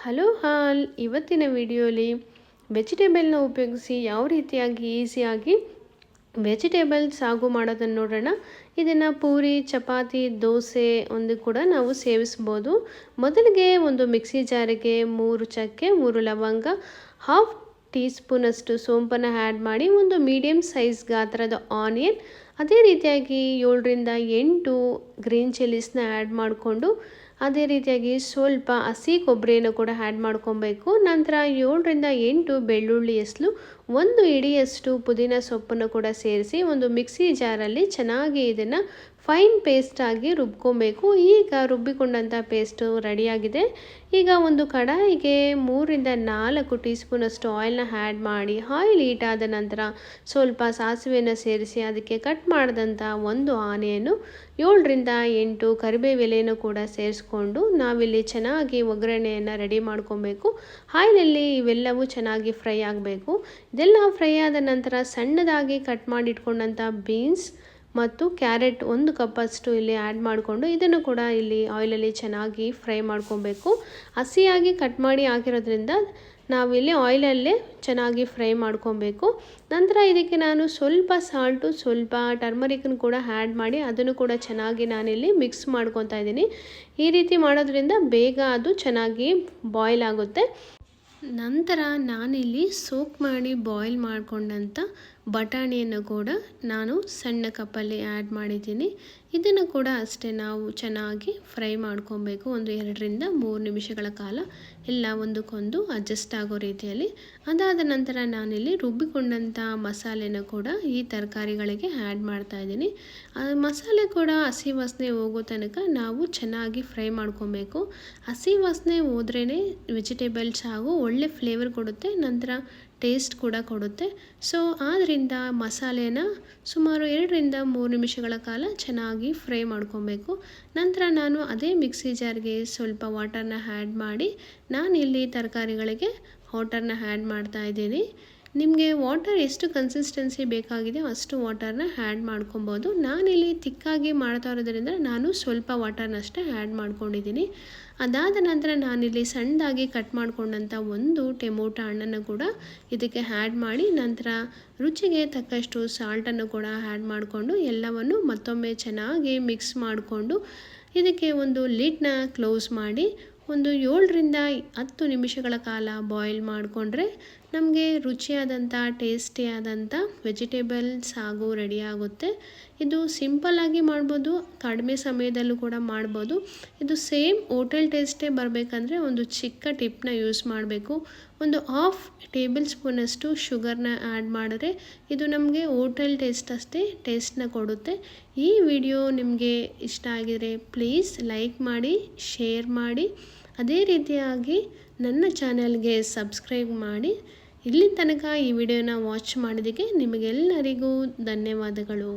Hello ಹಾಲ್ ಇವತ್ತಿನ ವಿಡಿಯೋಲಿ ವೆಜಿಟೇಬಲ್ನ ಉಪಯೋಗಿಸಿ ಯಾವ ರೀತಿಯಾಗಿ ಈಸಿಯಾಗಿ ವೆಜಿಟೇಬಲ್ ಸಾಗು ಮಾಡೋದನ್ನು ನೋಡೋಣ. ಇದನ್ನು ಪೂರಿ, ಚಪಾತಿ, ದೋಸೆ ಒಂದು ಕೂಡ ನಾವು ಸೇವಿಸ್ಬೋದು. ಮೊದಲಿಗೆ ಒಂದು ಮಿಕ್ಸಿ ಜಾರಿಗೆ 3 ಚಕ್ಕೆ, 3 ಲವಂಗ, ಹಾಫ್ ಟೀ ಸ್ಪೂನಷ್ಟು ಸೋಂಪನ್ನು ಆ್ಯಡ್ ಮಾಡಿ, ಒಂದು ಮೀಡಿಯಮ್ ಸೈಜ್ ಗಾತ್ರದ ಆನಿಯನ್, ಅದೇ ರೀತಿಯಾಗಿ 7ರಿಂದ 8 ಗ್ರೀನ್ ಚಿಲ್ಲೀಸ್ನ ಆ್ಯಡ್ ಮಾಡಿಕೊಂಡು, ಅದೇ ರೀತಿಯಾಗಿ ಸ್ವಲ್ಪ ಹಸಿ ಕೊಬ್ಬರಿಯನ್ನು ಕೂಡ ಆ್ಯಡ್ ಮಾಡ್ಕೊಬೇಕು. ನಂತರ 7ರಿಂದ 8 ಬೆಳ್ಳುಳ್ಳಿ ಎಸಳು, 1 ಹಿಡಿಯಷ್ಟು ಪುದೀನ ಸೊಪ್ಪನ್ನು ಕೂಡ ಸೇರಿಸಿ ಒಂದು ಮಿಕ್ಸಿ ಜಾರಲ್ಲಿ ಚೆನ್ನಾಗಿ ಇದನ್ನು ಫೈನ್ ಪೇಸ್ಟ್ ಆಗಿ ರುಬ್ಕೊಬೇಕು. ಈಗ ರುಬ್ಬಿಕೊಂಡಂಥ ಪೇಸ್ಟು ರೆಡಿಯಾಗಿದೆ. ಈಗ ಒಂದು ಕಡಾಯಿಗೆ 3ರಿಂದ 4 ಟೀ ಸ್ಪೂನಷ್ಟು ಆಯಿಲ್ನ ಆ್ಯಡ್ ಮಾಡಿ, ಆಯಿಲ್ ಹೀಟ್ ಆದ ನಂತರ ಸ್ವಲ್ಪ ಸಾಸಿವೆಯನ್ನು ಸೇರಿಸಿ ಅದಕ್ಕೆ ಕಟ್ ಮಾಡಿದಂಥ ಒಂದು ಆನಿಯನ್ನು, 7ರಿಂದ 8 ಕರಿಬೇವು ಎಲೆಯನ್ನು ಕೂಡ ಸೇರಿಸ್ಕೊಂಡು ನಾವಿಲ್ಲಿ ಚೆನ್ನಾಗಿ ಒಗ್ಗರಣೆಯನ್ನು ರೆಡಿ ಮಾಡ್ಕೊಬೇಕು. ಆಯಿಲಲ್ಲಿ ಇವೆಲ್ಲವೂ ಚೆನ್ನಾಗಿ ಫ್ರೈ ಆಗಬೇಕು. ಇದೆಲ್ಲ ಫ್ರೈ ಆದ ನಂತರ ಸಣ್ಣದಾಗಿ ಕಟ್ ಮಾಡಿ ಇಟ್ಕೊಂಡಂಥ ಬೀನ್ಸ್ ಮತ್ತು ಕ್ಯಾರೆಟ್ 1 ಕಪ್ಪಷ್ಟು ಇಲ್ಲಿ ಆ್ಯಡ್ ಮಾಡಿಕೊಂಡು ಇದನ್ನು ಕೂಡ ಇಲ್ಲಿ ಆಯಿಲಲ್ಲಿ ಚೆನ್ನಾಗಿ ಫ್ರೈ ಮಾಡ್ಕೊಬೇಕು. ಹಸಿಯಾಗಿ ಕಟ್ ಮಾಡಿ ಹಾಕಿರೋದ್ರಿಂದ ನಾವಿಲ್ಲಿ ಆಯಿಲಲ್ಲೇ ಚೆನ್ನಾಗಿ ಫ್ರೈ ಮಾಡ್ಕೊಬೇಕು. ನಂತರ ಇದಕ್ಕೆ ನಾನು ಸ್ವಲ್ಪ ಸಾಲ್ಟು, ಸ್ವಲ್ಪ ಟರ್ಮರಿಕನ್ನು ಕೂಡ ಆ್ಯಡ್ ಮಾಡಿ ಅದನ್ನು ಕೂಡ ಚೆನ್ನಾಗಿ ನಾನಿಲ್ಲಿ ಮಿಕ್ಸ್ ಮಾಡ್ಕೊತಾ ಇದ್ದೀನಿ. ಈ ರೀತಿ ಮಾಡೋದ್ರಿಂದ ಬೇಗ ಅದು ಚೆನ್ನಾಗಿ ಬಾಯ್ಲ್ ಆಗುತ್ತೆ. ನಂತರ ನಾನಿಲ್ಲಿ ಸೋಕ್ ಮಾಡಿ ಬಾಯ್ಲ್ ಮಾಡಿಕೊಂಡಂಥ ಬಟಾಣಿಯನ್ನು ಕೂಡ ನಾನು ಸಣ್ಣ ಕಪ್ಪಲ್ಲಿ ಆ್ಯಡ್ ಮಾಡಿದ್ದೀನಿ. ಇದನ್ನು ಕೂಡ ಅಷ್ಟೇ ನಾವು ಚೆನ್ನಾಗಿ ಫ್ರೈ ಮಾಡ್ಕೊಬೇಕು. ಒಂದು 2ರಿಂದ 3 ನಿಮಿಷಗಳ ಕಾಲ ಎಲ್ಲ ಒಂದಕ್ಕೊಂದು ಅಡ್ಜಸ್ಟ್ ಆಗೋ ರೀತಿಯಲ್ಲಿ. ಅದಾದ ನಂತರ ನಾನಿಲ್ಲಿ ರುಬ್ಬಿಕೊಂಡಂಥ ಮಸಾಲೆನ ಕೂಡ ಈ ತರಕಾರಿಗಳಿಗೆ ಆ್ಯಡ್ ಮಾಡ್ತಾ ಇದ್ದೀನಿ. ಮಸಾಲೆ ಕೂಡ ಹಸಿ ವಾಸನೆ ಹೋಗೋ ತನಕ ನಾವು ಚೆನ್ನಾಗಿ ಫ್ರೈ ಮಾಡ್ಕೊಬೇಕು. ಹಸಿ ವಾಸನೆ ಹೋದ್ರೇ ವೆಜಿಟೇಬಲ್ಸ್ ಹಾಗೂ ಒಳ್ಳೆ ಫ್ಲೇವರ್ ಕೊಡುತ್ತೆ, ನಂತರ ಟೇಸ್ಟ್ ಕೂಡ ಕೊಡುತ್ತೆ. ಸೊ ಆದ್ದರಿಂದ ಮಸಾಲೆನ ಸುಮಾರು 2ರಿಂದ 3 ನಿಮಿಷಗಳ ಕಾಲ ಚೆನ್ನಾಗಿ ಫ್ರೈ ಮಾಡ್ಕೊಬೇಕು. ನಂತರ ನಾನು ಅದೇ ಮಿಕ್ಸಿ ಜಾರ್ಗೆ ಸ್ವಲ್ಪ ವಾಟರ್ನ ಆ್ಯಡ್ ಮಾಡಿ ನಾನಿಲ್ಲಿ ತರಕಾರಿಗಳಿಗೆ ವಾಟರ್ನ ಆ್ಯಡ್ ಮಾಡ್ತಾ ಇದ್ದೀನಿ. ನಿಮಗೆ ವಾಟರ್ ಎಷ್ಟು ಕನ್ಸಿಸ್ಟೆನ್ಸಿ ಬೇಕಾಗಿದೆ ಅಷ್ಟು ವಾಟರ್ನ ಆ್ಯಡ್ ಮಾಡ್ಕೊಬೋದು. ನಾನಿಲ್ಲಿ ತಿಕ್ಕಾಗಿ ಮಾಡ್ತಾ ಇರೋದ್ರಿಂದ ನಾನು ಸ್ವಲ್ಪ ವಾಟರ್ನಷ್ಟೇ ಆ್ಯಡ್ ಮಾಡ್ಕೊಂಡಿದ್ದೀನಿ. ಅದಾದ ನಂತರ ನಾನಿಲ್ಲಿ ಸಣ್ಣದಾಗಿ ಕಟ್ ಮಾಡ್ಕೊಂಡಂಥ ಒಂದು ಟೊಮೊಟೊ ಹಣ್ಣನ್ನು ಕೂಡ ಇದಕ್ಕೆ ಆ್ಯಡ್ ಮಾಡಿ, ನಂತರ ರುಚಿಗೆ ತಕ್ಕಷ್ಟು ಸಾಲ್ಟನ್ನು ಕೂಡ ಆ್ಯಡ್ ಮಾಡಿಕೊಂಡು ಎಲ್ಲವನ್ನು ಮತ್ತೊಮ್ಮೆ ಚೆನ್ನಾಗಿ ಮಿಕ್ಸ್ ಮಾಡಿಕೊಂಡು ಇದಕ್ಕೆ ಒಂದು ಲಿಡ್ನ ಕ್ಲೋಸ್ ಮಾಡಿ ಒಂದು 7ರಿಂದ 10 ನಿಮಿಷಗಳ ಕಾಲ ಬಾಯ್ಲ್ ಮಾಡಿಕೊಂಡ್ರೆ ನಮಗೆ ರುಚಿಯಾದಂಥ ಟೇಸ್ಟಿಯಾದಂಥ ವೆಜಿಟೇಬಲ್ ಸಾಗು ರೆಡಿ ಆಗುತ್ತೆ. ಇದು ಸಿಂಪಲ್ಲಾಗಿ ಮಾಡ್ಬೋದು, ಕಡಿಮೆ ಸಮಯದಲ್ಲೂ ಕೂಡ ಮಾಡ್ಬೋದು. ಇದು ಸೇಮ್ ಹೋಟೆಲ್ ಟೇಸ್ಟೇ ಬರಬೇಕಂದ್ರೆ ಒಂದು ಚಿಕ್ಕ ಟಿಪ್ನ ಯೂಸ್ ಮಾಡಬೇಕು. ಒಂದು ಹಾಫ್ ಟೇಬಲ್ ಸ್ಪೂನಷ್ಟು ಶುಗರ್ನ ಆ್ಯಡ್ ಮಾಡಿದ್ರೆ ಇದು ನಮಗೆ ಹೋಟೆಲ್ ಟೇಸ್ಟ್ ಅಷ್ಟೇ ಟೇಸ್ಟ್ನ ಕೊಡುತ್ತೆ. ಈ ವಿಡಿಯೋ ನಿಮಗೆ ಇಷ್ಟ ಆಗಿದರೆ ಪ್ಲೀಸ್ ಲೈಕ್ ಮಾಡಿ, ಶೇರ್ ಮಾಡಿ, ಅದೇ ರೀತಿಯಾಗಿ ನನ್ನ ಚಾನಲ್ಗೆ ಸಬ್ಸ್ಕ್ರೈಬ್ ಮಾಡಿ. ಇಲ್ಲಿ ತನಕ ಈ ವಿಡಿಯೋನ ವಾಚ್ ಮಾಡಿದ್ದಕ್ಕೆ ನಿಮಗೆಲ್ಲರಿಗೂ ಧನ್ಯವಾದಗಳು.